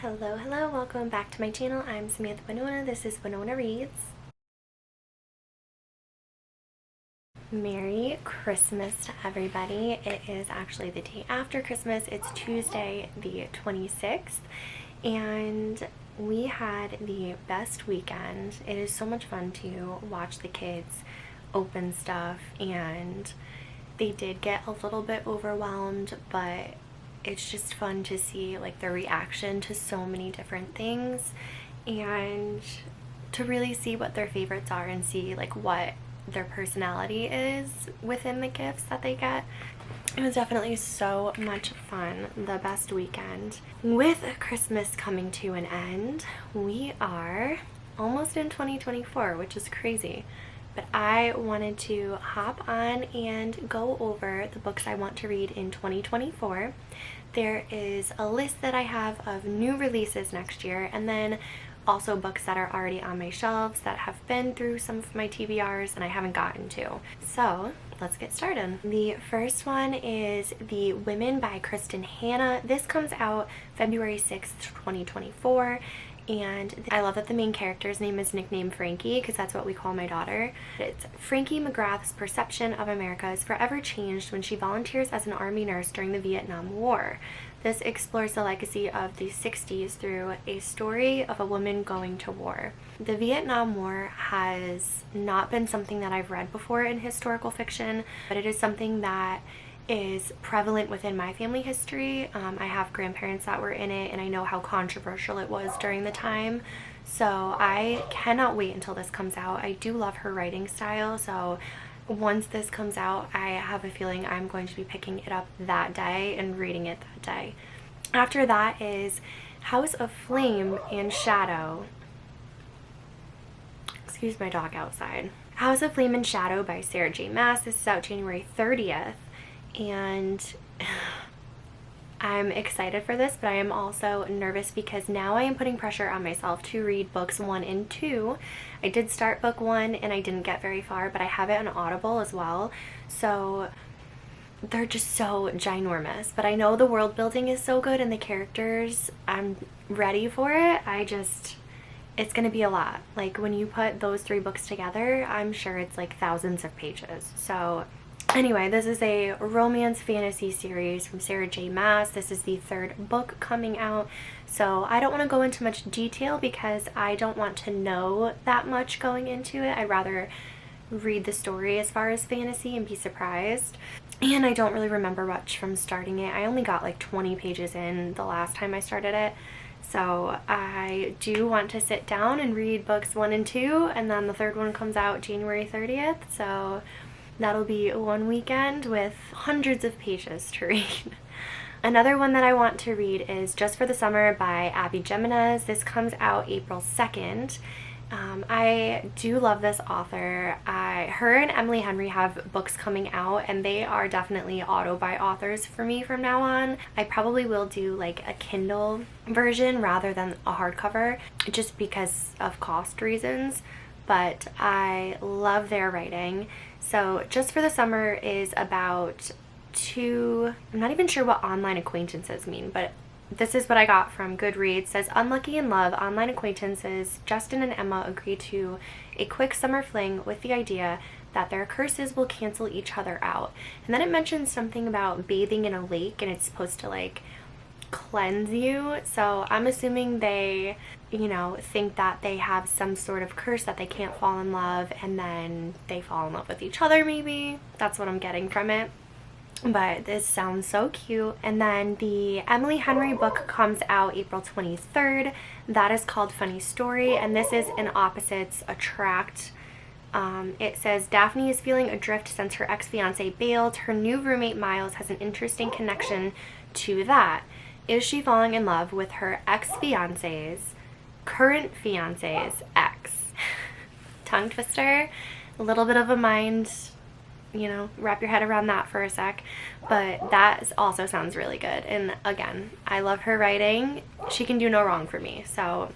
Hello, welcome back to my channel. I'm Samantha Winona. This is Winona Reads. Merry Christmas to everybody. It is actually the day after Christmas. It's Tuesday the 26th and we had the best weekend. It is so much fun to watch the kids open stuff, and they did get a little bit overwhelmed, but it's just fun to see like their reaction to so many different things and to really see what their favorites are and see like what their personality is within the gifts that they get. It was definitely so much fun. The best weekend. With Christmas coming to an end, we are almost in 2024, which is crazy. But I wanted to hop on and go over the books I want to read in 2024. There is a list that I have of new releases next year, and then also books that are already on my shelves that have been through some of my TBRs and I haven't gotten to. So let's get started. The first one is The Women by Kristen Hanna. This comes out February 6th, 2024. And I love that the main character's name is nicknamed Frankie, because that's what we call my daughter. It's Frankie McGrath's perception of America is forever changed when she volunteers as an army nurse during the Vietnam War. This explores the legacy of the 60s through a story of a woman going to war. The Vietnam War has not been something that I've read before in historical fiction, but it is something that is prevalent within my family history. I have grandparents that were in it, and I know how controversial it was during the time. So I cannot wait until this comes out. I do love her writing style, so once this comes out, I have a feeling I'm going to be picking it up that day and reading it that day. After that is House of Flame and Shadow. Excuse my dog outside. House of Flame and Shadow by Sarah J. Maas. This is out January 30th. And I'm excited for this, but I am also nervous because now I am putting pressure on myself to read books 1 and 2. I did start book 1 and I didn't get very far, but I have it on Audible as well. So they're just so ginormous, but I know the world building is so good and the characters, I'm ready for it. It's gonna be a lot. Like when you put those 3 books together, I'm sure it's like thousands of pages. So anyway, this is a romance fantasy series from Sarah J. Maas. This is the 3rd book coming out, so I don't want to go into much detail because I don't want to know that much going into it. I'd rather read the story as far as fantasy and be surprised. And I don't really remember much from starting it. I only got like 20 pages in the last time I started it. So I do want to sit down and read books 1 and 2, and then the 3rd one comes out January 30th. So that'll be one weekend with hundreds of pages to read. Another one that I want to read is Just for the Summer by Abby Jimenez. This comes out April 2nd. I do love this author. Her and Emily Henry have books coming out, and they are definitely auto-buy authors for me from now on. I probably will do like a Kindle version rather than a hardcover, just because of cost reasons, but I love their writing. So Just for the Summer is about 2, I'm not even sure what online acquaintances mean, but this is what I got from Goodreads. It says, unlucky in love, online acquaintances Justin and Emma agree to a quick summer fling with the idea that their curses will cancel each other out. And then it mentions something about bathing in a lake, and it's supposed to like cleanse you. So I'm assuming they, you know, think that they have some sort of curse that they can't fall in love, and then they fall in love with each other maybe. That's what I'm getting from it. But this sounds so cute. And then the Emily Henry book comes out April 23rd. That is called Funny Story, and this is an opposites attract. It says Daphne is feeling adrift since her ex-fiance bailed. Her new roommate Miles has an interesting connection to that. Is she falling in love with her ex-fiance's current fiance's ex? Tongue twister. A little bit of a mind, you know, wrap your head around that for a sec, but that also sounds really good. And again, I love her writing. She can do no wrong for me, so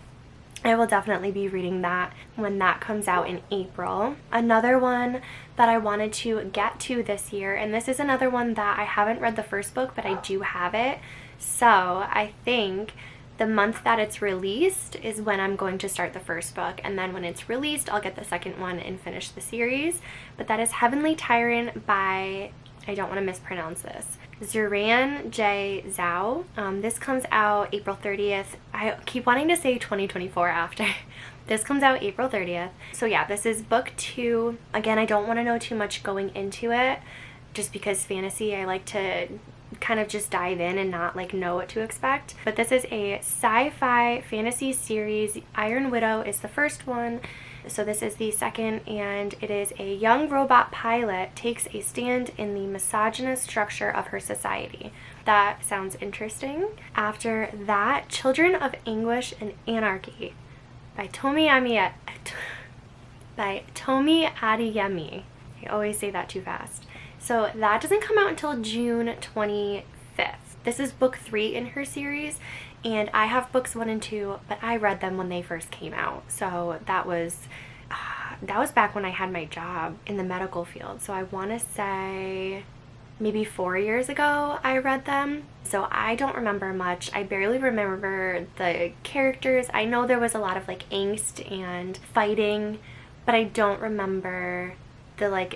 I will definitely be reading that when that comes out in April. Another one that I wanted to get to this year, and this is another one that I haven't read the first book, but I do have it, so I think the month that it's released is when I'm going to start the first book, and then when it's released, I'll get the second one and finish the series. But that is Heavenly Tyrant by, I don't want to mispronounce this, Zuran J. Zhao. This comes out April 30th. I keep wanting to say 2024 after. This comes out April 30th. So yeah, this is book 2. Again, I don't want to know too much going into it, just because fantasy, I like to kind of just dive in and not like know what to expect. But this is a sci-fi fantasy series. Iron Widow is the first one. So this is the second, and it is a young robot pilot takes a stand in the misogynist structure of her society. That sounds interesting. After that, Children of Anguish and Anarchy by Tomi Adeyemi. I always say that too fast. So that doesn't come out until June 25th. This is book 3 in her series, and I have books 1 and 2, but I read them when they first came out. So that was back when I had my job in the medical field. So I want to say maybe 4 years ago I read them. So I don't remember much. I barely remember the characters. I know there was a lot of like angst and fighting, but I don't remember the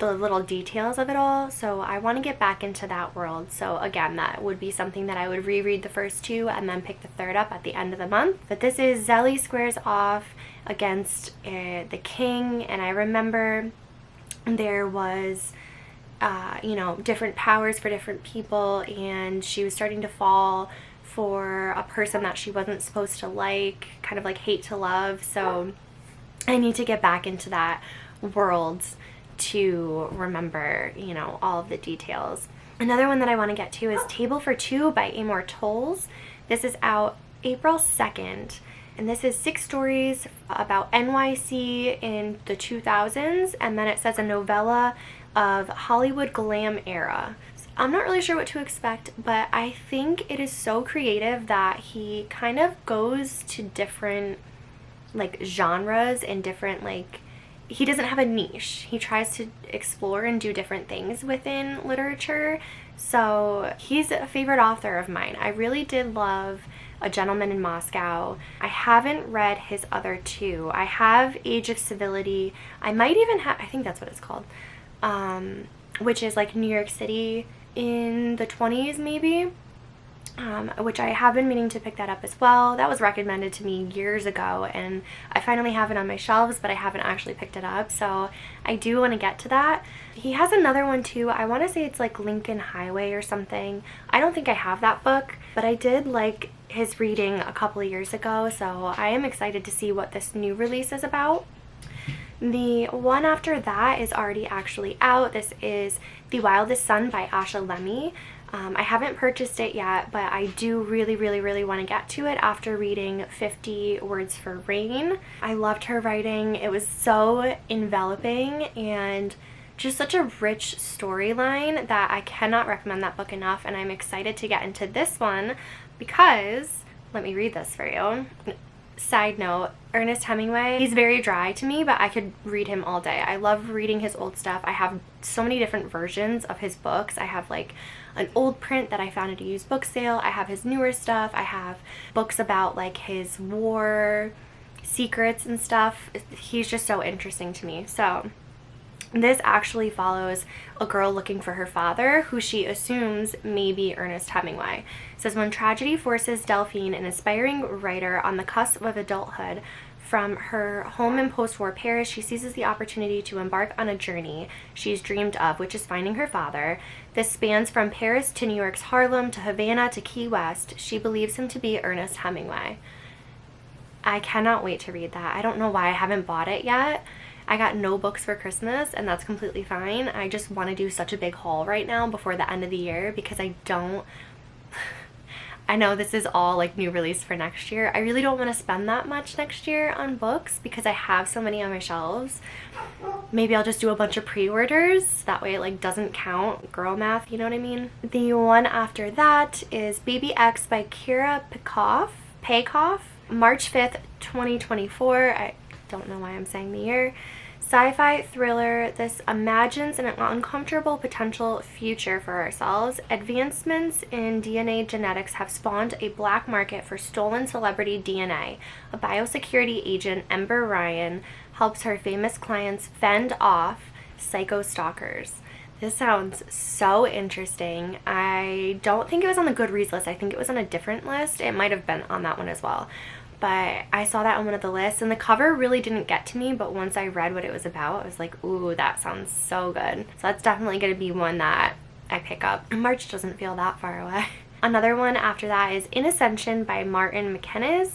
little details of it all. So I want to get back into that world. So again, that would be something that I would reread the first 2 and then pick the 3rd up at the end of the month. But this is Zelly squares off against the king, and I remember there was different powers for different people, and she was starting to fall for a person that she wasn't supposed to like, kind of like hate to love. So I need to get back into that world to remember, all of the details. Another one that I want to get to is Table for Two by Amor Tolls. This is out April 2nd, and this is 6 stories about NYC in the 2000s, and then it says a novella of Hollywood glam era. I'm not really sure what to expect, but I think it is so creative that he kind of goes to different genres and different he doesn't have a niche. He tries to explore and do different things within literature. So he's a favorite author of mine. I really did love A Gentleman in Moscow. I haven't read his other 2. I have Age of Civility. I might even have, I think that's what it's called, which is like New York City in the 20s maybe. Which I have been meaning to pick that up as well. That was recommended to me years ago, and I finally have it on my shelves, but I haven't actually picked it up, so I do want to get to that. He has another one too. I want to say it's like Lincoln Highway or something. I don't think I have that book, but I did like his reading a couple of years ago, so I am excited to see what this new release is about. The one after that is already actually out. This is The Wildest Sun by Asha Lemme. I haven't purchased it yet, but I do really, really, really want to get to it after reading 50 Words for Rain. I loved her writing. It was so enveloping and just such a rich storyline that I cannot recommend that book enough, and I'm excited to get into this one because, let me read this for you. Side note, Ernest Hemingway, he's very dry to me, but I could read him all day. I love reading his old stuff. I have so many different versions of his books. I have like an old print that I found at a used book sale. I have his newer stuff. I have books about like his war secrets and stuff. He's just so interesting to me. So this actually follows a girl looking for her father, who she assumes may be Ernest Hemingway. It says, when tragedy forces Delphine, an aspiring writer on the cusp of adulthood, from her home in post-war Paris, she seizes the opportunity to embark on a journey she's dreamed of, which is finding her father. This spans from Paris to New York's Harlem to Havana to Key West. She believes him to be Ernest Hemingway. I cannot wait to read that. I don't know why I haven't bought it yet. I got no books for Christmas, and that's completely fine. I just want to do such a big haul right now before the end of the year because I know this is all like new release for next year. I really don't want to spend that much next year on books because I have so many on my shelves. Maybe I'll just do a bunch of pre-orders. That way it like doesn't count girl math, you know what I mean? The one after that is Baby X by Kira Peikoff, March 5th, 2024. I don't know why I'm saying the year. Sci-fi thriller, this imagines an uncomfortable potential future for ourselves. Advancements in DNA genetics have spawned a black market for stolen celebrity DNA. A biosecurity agent, Ember Ryan, helps her famous clients fend off psycho stalkers. This sounds so interesting. I don't think it was on the Goodreads list. I think it was on a different list. It might have been on that one as well. But I saw that on one of the lists, and the cover really didn't get to me, but once I read what it was about, I was like, ooh, that sounds so good. So that's definitely going to be one that I pick up. March doesn't feel that far away. Another one after that is Inessential by Martin McKennis.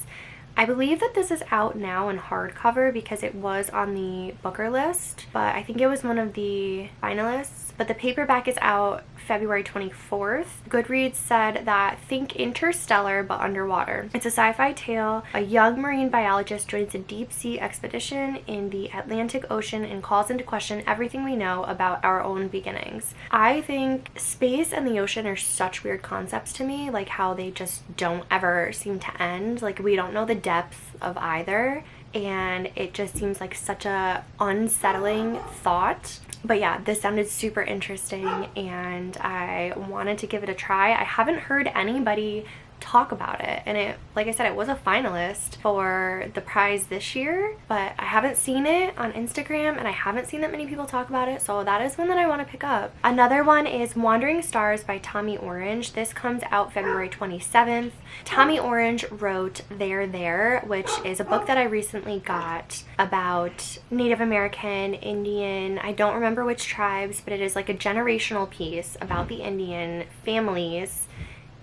I believe that this is out now in hardcover because it was on the Booker list, but I think it was one of the finalists. But the paperback is out February 24th. Goodreads said that think Interstellar but underwater. It's a sci-fi tale. A young marine biologist joins a deep-sea expedition in the Atlantic Ocean and calls into question everything we know about our own beginnings. I think space and the ocean are such weird concepts to me, like how they just don't ever seem to end. Like we don't know the depth of either, and it just seems like such a unsettling thought. But yeah, this sounded super interesting and I wanted to give it a try. I haven't heard anybody talk about it, and it, like I said, it was a finalist for the prize this year, but I haven't seen it on Instagram and I haven't seen that many people talk about it, so that is one that I want to pick up. Another one is Wandering Stars by Tommy Orange. This comes out February 27th. Tommy Orange wrote There, which is a book that I recently got about Native American, Indian, I don't remember which tribes, but it is like a generational piece about the Indian families.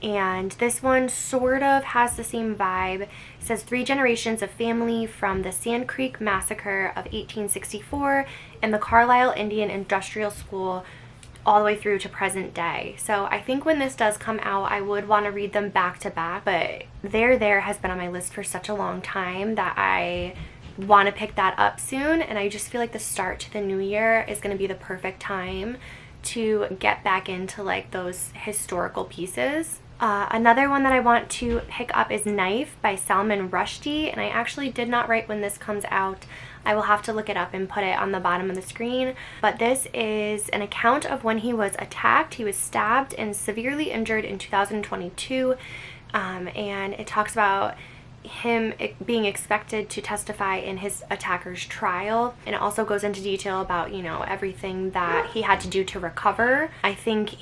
And this one sort of has the same vibe. It says 3 generations of family from the Sand Creek Massacre of 1864 and the Carlisle Indian Industrial School all the way through to present day. So I think when this does come out, I would want to read them back to back, but There has been on my list for such a long time that I want to pick that up soon, and I just feel like the start to the new year is going to be the perfect time to get back into like those historical pieces. Another one that I want to pick up is Knife by Salman Rushdie, and I actually did not write when this comes out. I will have to look it up and put it on the bottom of the screen, but this is an account of when he was attacked. He was stabbed and severely injured in 2022, and it talks about him being expected to testify in his attacker's trial, and it also goes into detail about, you know, everything that he had to do to recover. I think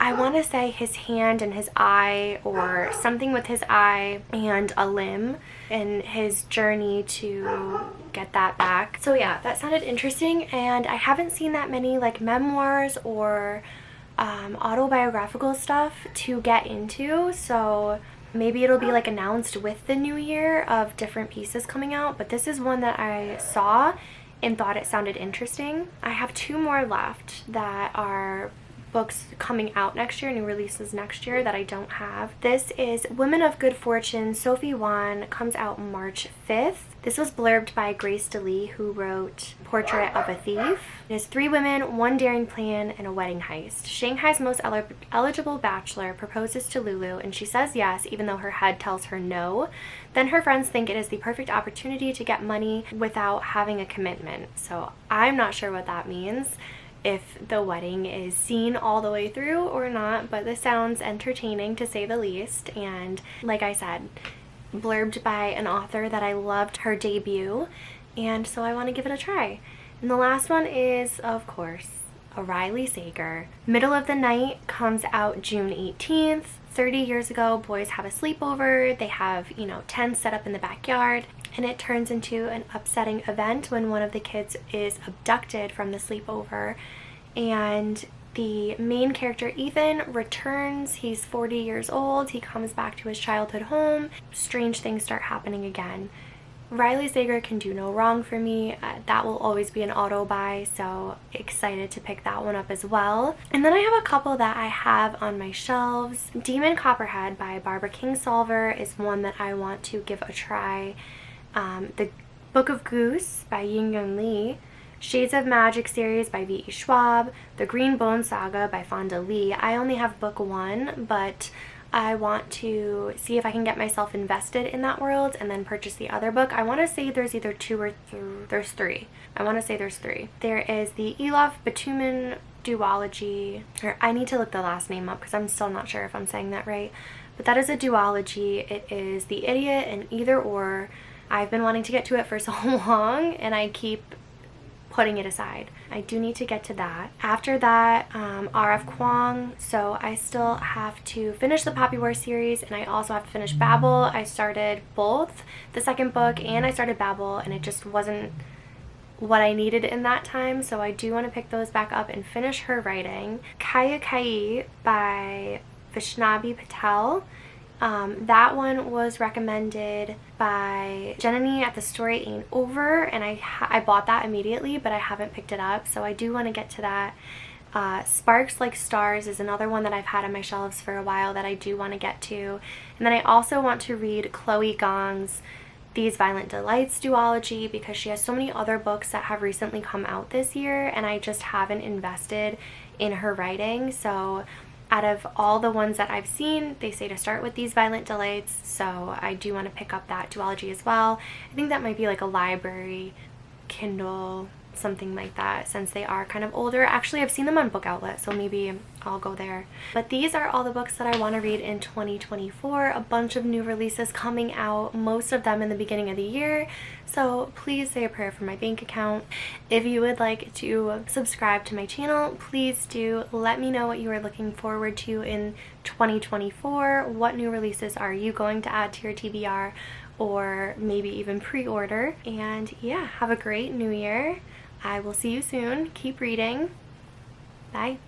I want to say his hand and his eye, or something with his eye and a limb, and his journey to get that back. So yeah, that sounded interesting, and I haven't seen that many like memoirs or autobiographical stuff to get into, so maybe it'll be like announced with the new year of different pieces coming out, but this is one that I saw and thought it sounded interesting. I have 2 more left that are books coming out next year, new releases next year that I don't have. This is Women of Good Fortune, Sophie Wan, comes out March 5th. This was blurbed by Grace DeLee, who wrote Portrait of a Thief. It is 3 women, 1 daring plan, and a wedding heist. Shanghai's most eligible bachelor proposes to Lulu, and she says yes, even though her head tells her no. Then her friends think it is the perfect opportunity to get money without having a commitment. So I'm not sure what that means, if the wedding is seen all the way through or not, but this sounds entertaining to say the least, and like I said, blurbed by an author that I loved her debut, and so I want to give it a try. And the last one is, of course, a Riley Sager. Middle of the Night comes out June 18th. 30 years ago, boys have a sleepover. They have, you know, tents set up in the backyard, and it turns into an upsetting event when one of the kids is abducted from the sleepover, and the main character Ethan returns. He's 40 years old. He comes back to his childhood home. Strange things start happening again. Riley Sager can do no wrong for me. That will always be an auto buy, so excited to pick that one up as well. And then I have a couple that I have on my shelves. Demon Copperhead by Barbara Kingsolver is one that I want to give a try. The Book of Goose by Yin-Young Lee. Shades of Magic series by V.E. Schwab. The Green Bone Saga by Fonda Lee. I only have book 1, but I want to see if I can get myself invested in that world and then purchase the other book. I want to say there's either two or there's three. I want to say there's three. There is the Elof Batumen duology, or I need to look the last name up because I'm still not sure if I'm saying that right, but that is a duology. It is The Idiot and Either Or. I've been wanting to get to it for so long and I keep putting it aside. I do need to get to that. After that, R.F. Kuang, so I still have to finish the Poppy War series, and I also have to finish Babel. I started both the second book and I started Babel, and it just wasn't what I needed in that time, so I do want to pick those back up and finish her writing. Kaya Kai by Vaishnavi Patel. That one was recommended by Jenny at The Story Ain't Over, and I bought that immediately, but I haven't picked it up, so I do want to get to that. Sparks Like Stars is another one that I've had on my shelves for a while that I do want to get to. And then I also want to read Chloe Gong's These Violent Delights duology, because she has so many other books that have recently come out this year, and I just haven't invested in her writing. So out of all the ones that I've seen, they say to start with These Violent Delights, so I do want to pick up that duology as well. I think that might be like a library, Kindle, something like that, since they are kind of older. Actually, I've seen them on Book Outlet, so maybe I'll go there. But these are all the books that I want to read in 2024. A bunch of new releases coming out, most of them in the beginning of the year, so please say a prayer for my bank account. If you would like to subscribe to my channel, please do. Let me know what you are looking forward to in 2024. What new releases are you going to add to your TBR, or maybe even pre-order? And yeah, have a great new year. I will see you soon. Keep reading. Bye.